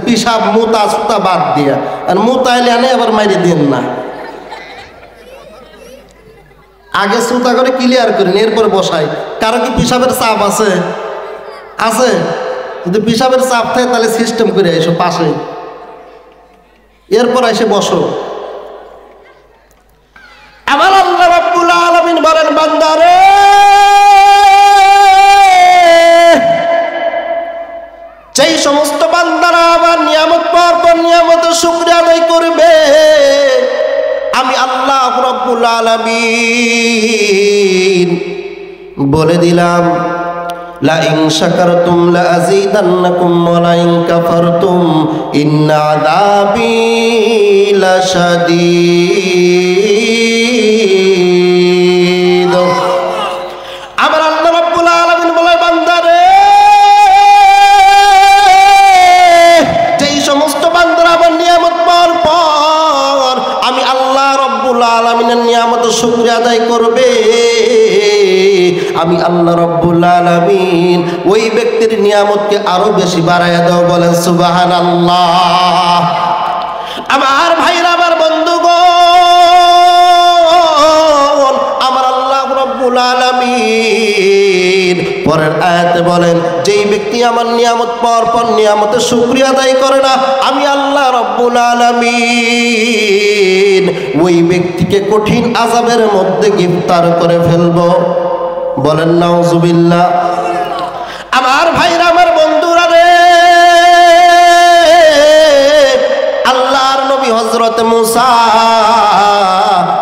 পিসাব মুতা সুতা বাদ দিয়া, আর মুতা এলে আনে আবার মাইরে দিন না, আগে সুতা করে ক্লিয়ার করেন এরপর বসাই। কারো কি পিসাবের চাপ আছে? আছে? যদি পিসাবের চাপ থাকে তাহলে সিস্টেম করে এসো পাশে, এরপর এসে বসো। আমার আল্লাহ রাব্বুল আলামিন বলেন, বান্দারে যেই সমস্ত বান্দারা আমার নিয়ামত পাওয়ার পর নিয়ামতের শুকরিয়া আদায় করবে, আমি আল্লাহ রাব্বুল আলামিন বলে দিলাম, লা ইন শাকারতুম লা আযীদান্নাকুম ওয়া লা ইন কাফারতুম ইন্না আযাবী লাশাদীদ। আমার আল্লাহ রাব্বুল আলামিন বলে, বান্দারে যেই সমস্ত বান্দারা আমার নিয়ামত পাওয়ার পর আমি আল্লাহ রাব্বুল আলামিনের নিয়ামতের শুকরিয়া আদায় করবে, আমি আল্লাহ রাব্বুল আলামিন ওই ব্যক্তির নিয়ামতকে আরো বেশি বাড়াইয়া দাও। বলেন সুবহানাল্লাহ। আমার ভাইরা, আমার বন্ধুগণ, আমার আল্লাহ রাব্বুল আলামিন পরের আয়াতে বলেন, যেই ব্যক্তি আমার নিয়ামত পাওয়ার পর নিয়ামতের শুকরিয়া আদায় করে না, আমি আল্লাহ রাব্বুল আলামিন ওই ব্যক্তিকে কঠিন আযাবের মধ্যে গ্রেফতার করে ফেলবো। বলেন নাউজুবিল্লাহ। আমার ভাইরা, আমার বন্ধুরা রে, আল্লাহর নবী হযরত মুসা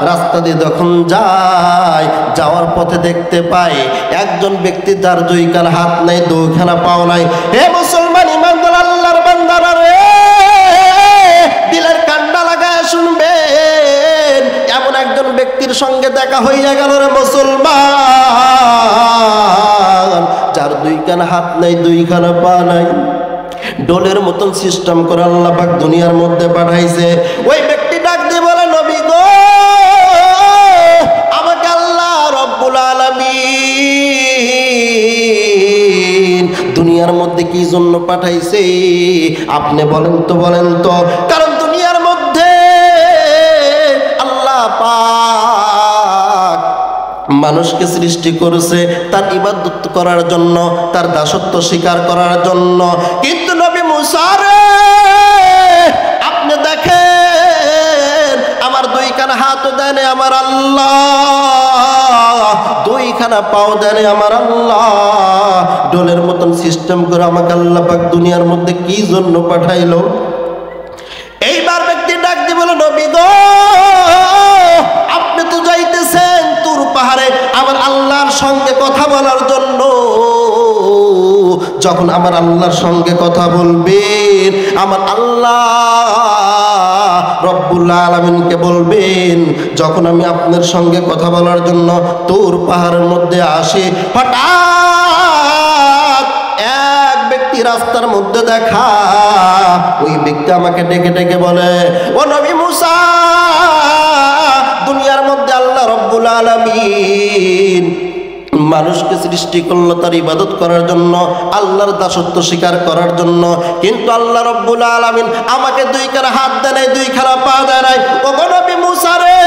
রাস্তা দিয়ে যখন যায়, যাওয়ার পথে দেখতে পায় একজন ব্যক্তি, তার দুইখানা হাত নাই, দুইখানা পাও নাই। হে মুসলমান ইমানদার আল্লাহর বান্দারা রে, দিলের কান্না লাগায় শুনবেন, এমন একজন ব্যক্তির সঙ্গে দেখা হইয়া গেল রে মুসলমান, যার দুইখানা হাত নাই, দুইখানা পা নাই, ডোলের মতন সিস্টেম করে আল্লাহ পাক দুনিয়ার মধ্যে পাঠাইছে। ওই ব্যক্তি ডাক দিয়ে বলে, নবী গো, আমাকে আল্লাহ রাব্বুল আলামিন দুনিয়ার মধ্যে কি জন্য পাঠাইছে আপনি বলেন তো, বলেন তো। কারণ দুনিয়ার মধ্যে আল্লাহ পাক মানুষকে সৃষ্টি করেছে তার ইবাদত করার জন্য, তার দাসত্ব স্বীকার করার জন্য। কিন্তু নবী মুসা রে, আপনি দেখেন, আমার দুইখানা হাতও দেন আমার আল্লাহ, দুইখানা পাও দেন আমার আল্লাহ, ডোলের মতন সিস্টেম করে আমাকে আল্লাহ পাক দুনিয়ার মধ্যে কি জন্য পাঠাইলো? এইবার ব্যক্তি ডাক দিয়ে বলে, নবী গো, আপনি তো যাইতেছেন তুর পাহাড়ে আমার আল্লাহর সঙ্গে কথা বলার জন্য। যখন আমার আল্লাহর সঙ্গে কথা বলবেন, আমার আল্লাহ রব্বুল আলামিনকে বলবেন, যখন আমি আপনার সঙ্গে কথা বলার জন্য তুর পাহাড়ের মধ্যে আসি, হঠাৎ এক ব্যক্তি রাস্তার মধ্যে দেখা, ওই ব্যক্তি আমাকে ডেকে ডেকে বলে, ও নবী মুসা, দুনিয়ার মধ্যে আল্লাহ রব্বুল আলামিন মানুষকে সৃষ্টি করলো তার ইবাদত করার জন্য, আল্লাহর দাসত্ব স্বীকার করার জন্য। কিন্তু আল্লাহ রব্বুল আলামিন আমাকে দুইখানা হাত দেয় নাই, দুইখানা পা দেয় নাই। ও নবী মুসা রে,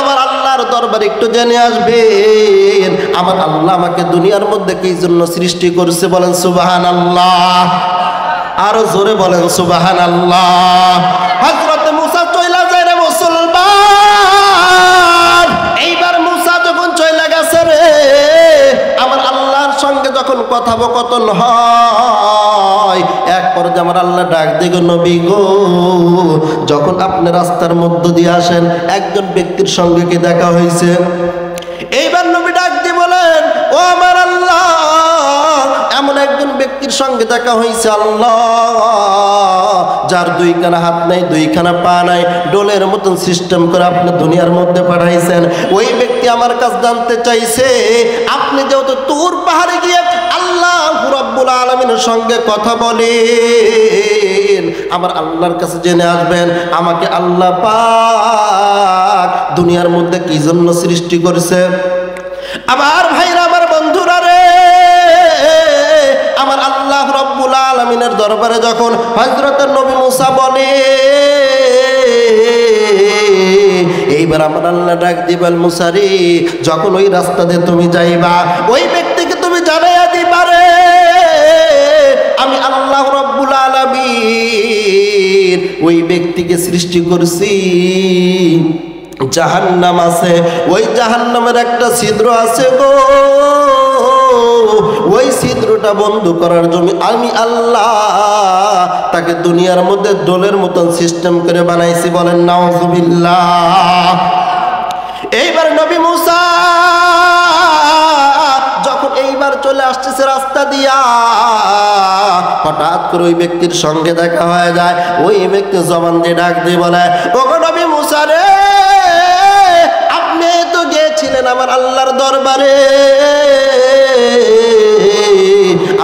আমার আল্লাহর দরবারে একটু জেনে আসবেন, আমার আল্লাহ আমাকে দুনিয়ার মধ্যে কি জন্য সৃষ্টি করেছে। বলেন সুবহানাল্লাহ। আরো জোরে বলেন সুবহানাল্লাহ। হযরত মুসা চইলা যায় রে মুসলমান। এইবার মুসা যখন চইলা গেছে রে, আমার আল্লাহর সঙ্গে যখন কথোপকথন হয়, এক পর্যায়ে আমার আল্লাহ ডাক দিগো, নবী গো, যখন আপনি রাস্তার মধ্য দিয়ে আসেন, একজন ব্যক্তির সঙ্গে কি দেখা হয়েছে? এইবার নবী ডাক দিয়ে বলেন, ও আমার আল্লাহ, এমন একজন ব্যক্তির সঙ্গে দেখা হয়েছে আল্লাহ, যার দুইখানা হাত নাই, দুইখানা পা নাই, ডোলের মতন সিস্টেম করে আপনি দুনিয়ার মধ্যে পাঠাইছেন। ওই ব্যক্তি আমার কাছে জানতে চাইছে, আপনি যেহেতু তুর পাহাড়ে গিয়ে আল্লাহ রাব্বুল আলামিনের সঙ্গে কথা বলেন, আমার আল্লাহর কাছে জেনে আসবেন আমাকে আল্লাহ পাক দুনিয়ার মধ্যে কি জন্য সৃষ্টি করেছে। আমার ভাইরা, আমার বন্ধুরা রে, আমার আল্লাহ রাব্বুল আলামিনের দরবারে যখন হযরত নবী মুসা বলে, এইবার আমার আল্লাহ ডাক দিবেন, মুসা রে, যখন ওই রাস্তা দিয়ে তুমি যাইবা ওই ব্যক্তিকে তুমি জানাইয়া দিবারে আমি আল্লাহ রাব্বুল আলামিন ওই ব্যক্তিকে সৃষ্টি করছি। জাহান্নাম আছে, ওই জাহান্নামের একটা ছিদ্র আছে গো, ওই ছিদ্রটা বন্ধ করার জন্য আমি আল্লাহ তাকে দুনিয়ার মধ্যে ডোলের মতন সিস্টেম করে বানাইছি। বলেন নাউজুবিল্লাহ। এইবার নবী মুসা যখন এইবার চলে আসতেছে রাস্তা দিয়া, হঠাৎ করে ওই ব্যক্তির সঙ্গে দেখা হয়ে যায়। ওই ব্যক্তি জবান দিয়ে ডাক দিয়ে বলে, ওগো নবী মুসা রে, আপনি তো গিয়েছিলেন আমার আল্লাহর দরবারে,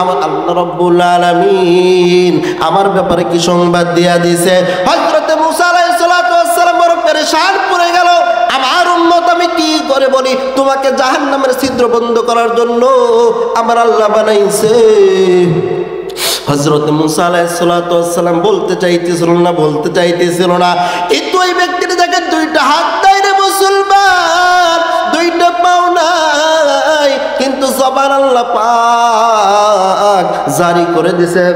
আমার আল্লাহ রাব্বুল আলামিন আমার ব্যাপারে কি সংবাদ দিয়া দিয়েছে? হযরত মুসা আলাইহিস সালাতু ওয়াস সালাম বড় পেরেশান পড়ে গেল, আমার উম্মত আমি কি করে বলি তোমাকে জাহান্নামের ছিদ্র বন্ধ করার জন্য আমার আল্লাহ বানাইছে। হযরত মুসা আলাইহিস সালাতু ওয়াস সালাম বলতে চাইতেছিল না। কিন্তু ওই ব্যক্তির দেখে দুইটা হাত নাই রে মুসলমান, দুইটা পাও নাই, কিন্তু জবান আল্লাহ পাক জারি করে দিছে।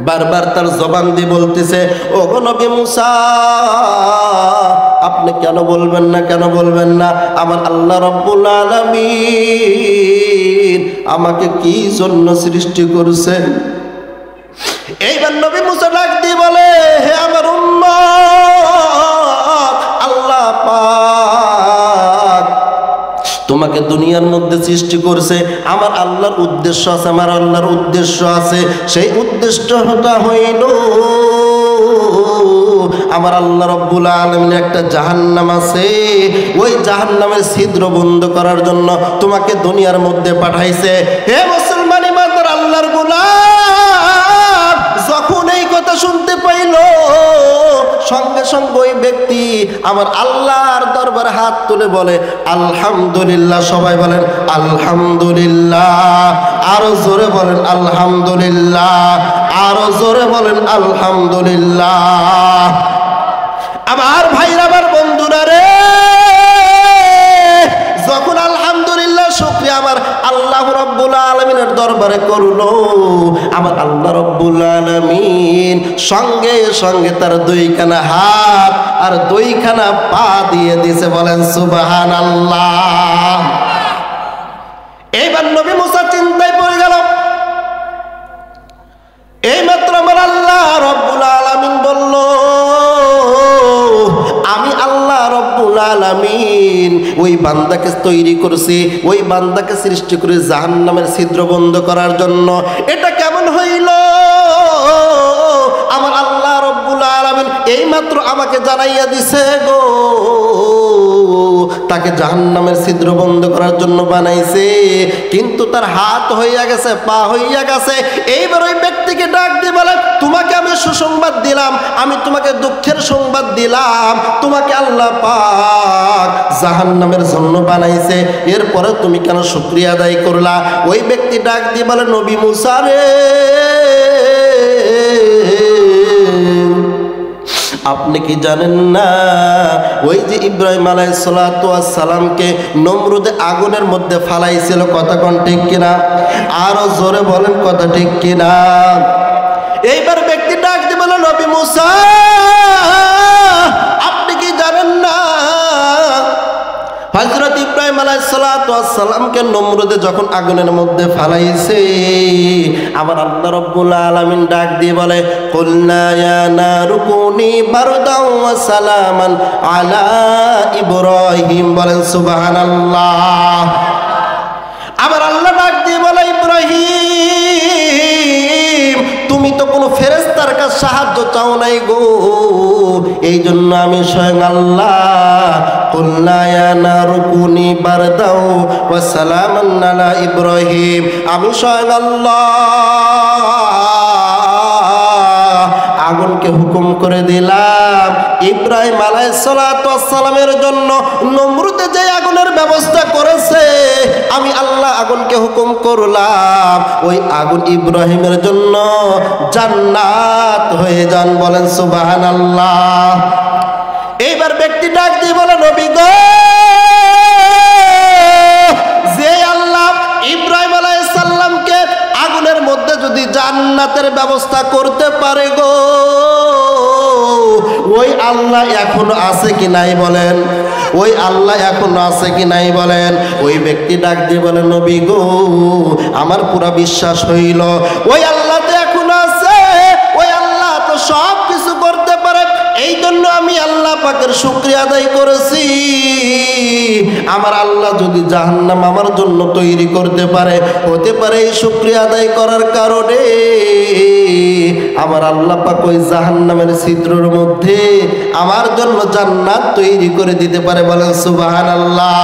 বারবার তার জবান দিয়ে বলতেছে, ওগো নবী মুসা, আপনি কেন বলবেন না আমার আল্লাহ রাব্বুল আলামিন আমাকে কি জন্য সৃষ্টি করেছেন? এইবার নবী মুসা ডাক দিয়ে বলে, হে আমার উম্মত, আল্লাহ পাক তোমাকে দুনিয়ার মধ্যে সৃষ্টি করছে, আমার আল্লাহর উদ্দেশ্য আছে, সেই উদ্দেশ্যটা হইল আমার আল্লাহ রাব্বুল আলামিনের একটা জাহান্নাম আছে, ওই জাহান্নামের ছিদ্র বন্ধ করার জন্য তোমাকে দুনিয়ার মধ্যে পাঠাইছে। হে মুসলমান ইমানদার আল্লাহর গোলাম, যখন এই কথা শুনতে পাইল সঙ্গে সঙ্গে ওই ব্যক্তি আমার আল্লাহর দরবারে হাত তুলে বলে আলহামদুলিল্লাহ। সবাই বলেন আলহামদুলিল্লাহ, আরো জোরে বলেন আলহামদুলিল্লাহ, আরো জোরে বলেন আলহামদুলিল্লাহ। আমার ভাইরা, আমার বন্ধুরা রে, যখন আলহামদুলিল্লাহ শুকরিয়া আমার আল্লাহ রাব্বুল আলামিনের দরবারে করলো, আমার আল্লাহ রাব্বুল আলামিন সঙ্গে সঙ্গে তার দুইখানা হাত আর দুইখানা পা দিয়ে দিয়েছে। বলেন সুবহানাল্লাহ। এইবার নবী মুসা চিন্তায় পড়ে গেল। এইমাত্র আমার আল্লাহ রাব্বুল আলামিন বলল, আমি আল্লাহ রাব্বুল আলামিন ওই বান্দাকে তৈরি করেছি, ওই বান্দাকে সৃষ্টি করে জাহান্নামের ছিদ্র বন্ধ করার জন্য। এটা কেমন হইল? আমার আল্লাহ রাব্বুল আলামিন এইমাত্র আমাকে জানাইয়া দিছে গো, তাকে জাহান্নামের ছিদ্র বন্ধ করার জন্য বানাইছে, কিন্তু তার হাত হইয়া গেছে, পা হইয়া গেছে। এইবার ওই ব্যক্তিকে ডাক দিয়ে বলে, তোমাকে আমি সুসংবাদ দিলাম, আমি তোমাকে দুঃখের সংবাদ দিলাম, তোমাকে আল্লাহ পাক জাহান্নামের জন্য বানাইছে, এরপরে তুমি কেন শুকরিয়া আদায় করলা? ওই ব্যক্তি ডাক দিয়ে বলে, নবী মুসা রে, আপনি কি জানেন না ওই যে ইব্রাহিম আলাইহিস সালাতু ওয়াস সালামকে নমরুদে আগুনের মধ্যে ফালাইছিল? কথা কোন ঠিক কিনা? আরো জোরে বলেন কথা ঠিক কিনা? এইবার ব্যক্তি ডাক দিয়ে বলে, নবী মুসা, আপনি কি জানেন না হযরত ইব্রাহিম আলাইহিস সালাতু ওয়াস সালামকে নমরুদে যখন আগুনের মধ্যে ফালাইছে, আমার আল্লাহ রাব্বুল আলামিন ডাক দিয়ে বলে, কুলনা ইয়া নারু কুনি বারদাও ওয়া সালামান আলা ইব্রাহিম। বলেন সুবহানাল্লাহ। আমার আল্লাহ ডাক দিয়ে বলে, ইব্রাহিম, তুমি তো কোনো ফেরেশতার কাছে সাহায্য চাও নাই গো, এই জন্য আমি স্বয়ং আল্লাহ কুলনা ইয়া নারু কুনি বারদাও ওয়া সালামান আলা ইব্রাহিম, আমি স্বয়ং আল্লাহ আগুনকে হুকুম করে দিলাম, ইব্রাহিম আলাইহিস সালাতু ওয়াস সালামের জন্য নমরুদে যে আগুনের ব্যবস্থা করেছে, আমি আল্লাহ আগুনকে হুকুম করলাম ওই আগুন ইব্রাহিমের জন্য জান্নাত হয়ে যান। বলেন সুবহানাল্লাহ। এইবার ব্যক্তি ডাক দিয়ে বলে, নবী গো, যে আল্লাহ ইব্রাহিম আলাইহিস সালামকে আগুনের মধ্যে যদি জান্নাতের ব্যবস্থা করতে পারে গো, ওই আল্লাহ এখনো আছে কি নাই বলেন? ওই আল্লাহ এখনো আছে কি নাই বলেন? ওই ব্যক্তি ডাক দিয়ে বলে, নবী গো, আমার পুরা বিশ্বাস হইল ওই আল্লাহ তো এখনো আছে, ওই আল্লাহ তো সব কিছু করতে পারে, এই জন্য আমি আল্লাহ পাকের শুকরিয়া আদায় করেছি। আমার আল্লাহ যদি জাহান্নাম আমার জন্য তৈরি করতে পারে, হতে পারে এই শুকরিয়া আদায় করার কারণে আমার আল্লাহ পাক ওই জাহান্নামের ছিদ্রের মধ্যে আমার জন্য জান্নাত তৈরি করে দিতে পারে। বলেন সুবহানাল্লাহ।